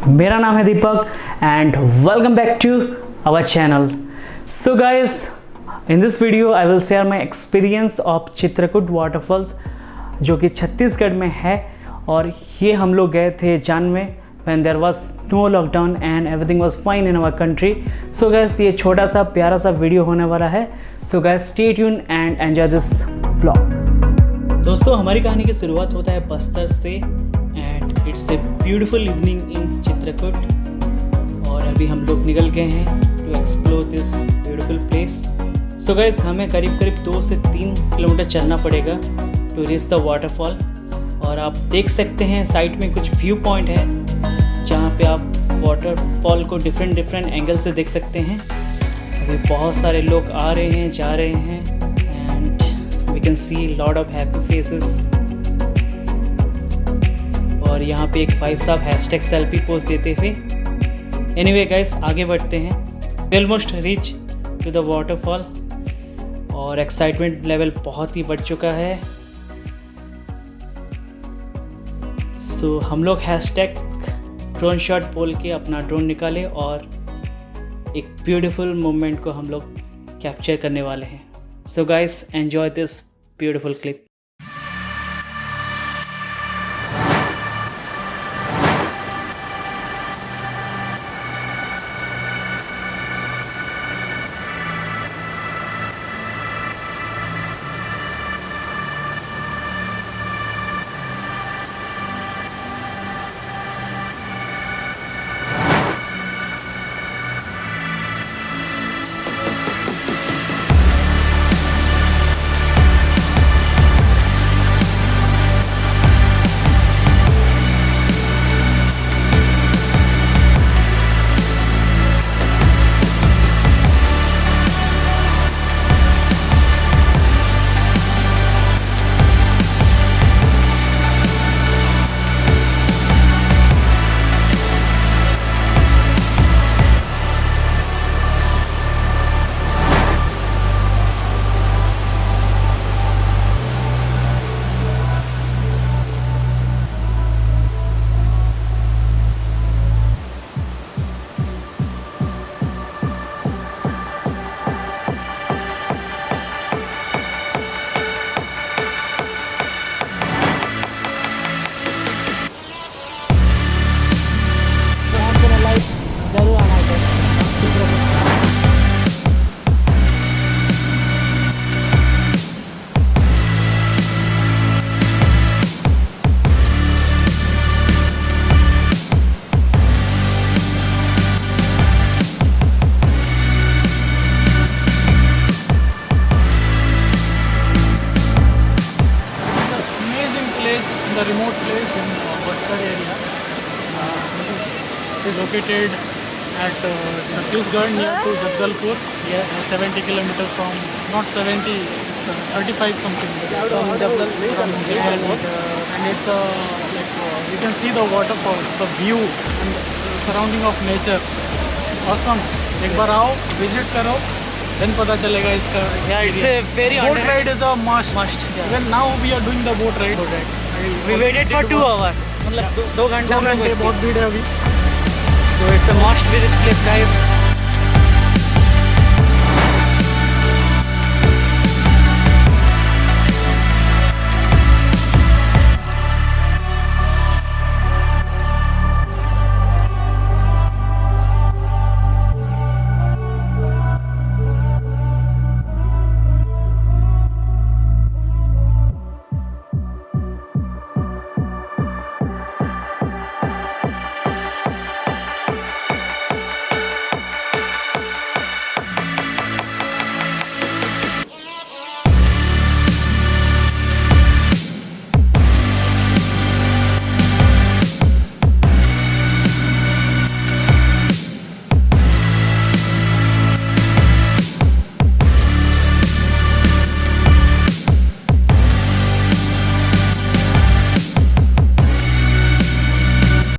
मेरा नाम है Deepak and welcome back to our channel. So guys, in this video I will share my experience of Chitrakoot waterfalls जो कि छत्तीसगढ़ में है. और ये हम लोग गए थे जान में when there was no lockdown and everything was fine in our country. So guys, ये छोटा सा प्यारा सा वीडियो होने वाला है. So guys, stay tuned and enjoy this vlog. दोस्तों, हमारी कहानी की शुरुआत होता है बस्तर से and it's a beautiful evening in Chitrakoot. और अभी हम लोग निकल गए हैं to explore this beautiful place. So guys, हमें करीब 2 से 3 किलोमीटर चलना पड़ेगा टू रीच द वाटरफॉल. और आप देख सकते हैं साइड में कुछ व्यू पॉइंट है जहाँ पे आप वाटरफॉल को डिफरेंट एंगल से देख सकते हैं. अभी बहुत सारे लोग आ रहे हैं, जा रहे हैं and we can see lot of happy faces. और यहाँ पे एक भाई साहब हैशटैग सेल्फी पोस्ट देते हुए. एनीवे गाइस, आगे बढ़ते हैं. Almost reach to the waterfall और एक्साइटमेंट लेवल बहुत ही बढ़ चुका है. सो हम लोग हैशटैग ड्रोन शॉट बोल के अपना ड्रोन निकाले और एक ब्यूटीफुल मोमेंट को हम लोग कैप्चर करने वाले हैं. So guys, enjoy this beautiful clip. The remote place in bastar area. This is located at Chhattisgarh near to Jagdalpur. Yes, 70 kilometers from, not 70, it's 35 something from Jagdalpur. And it's like you can see the waterfall, the view and surrounding of nature. It's awesome. एक बार आओ, visit करो, then पता चलेगा इसका. Yeah, it's a very boat ride is a must. Yeah. Even now we are doing the boat ride. We waited for 2 hours. मतलब 2 घंटे बहुत भीड़ है अभी. So it's a must visit place guys.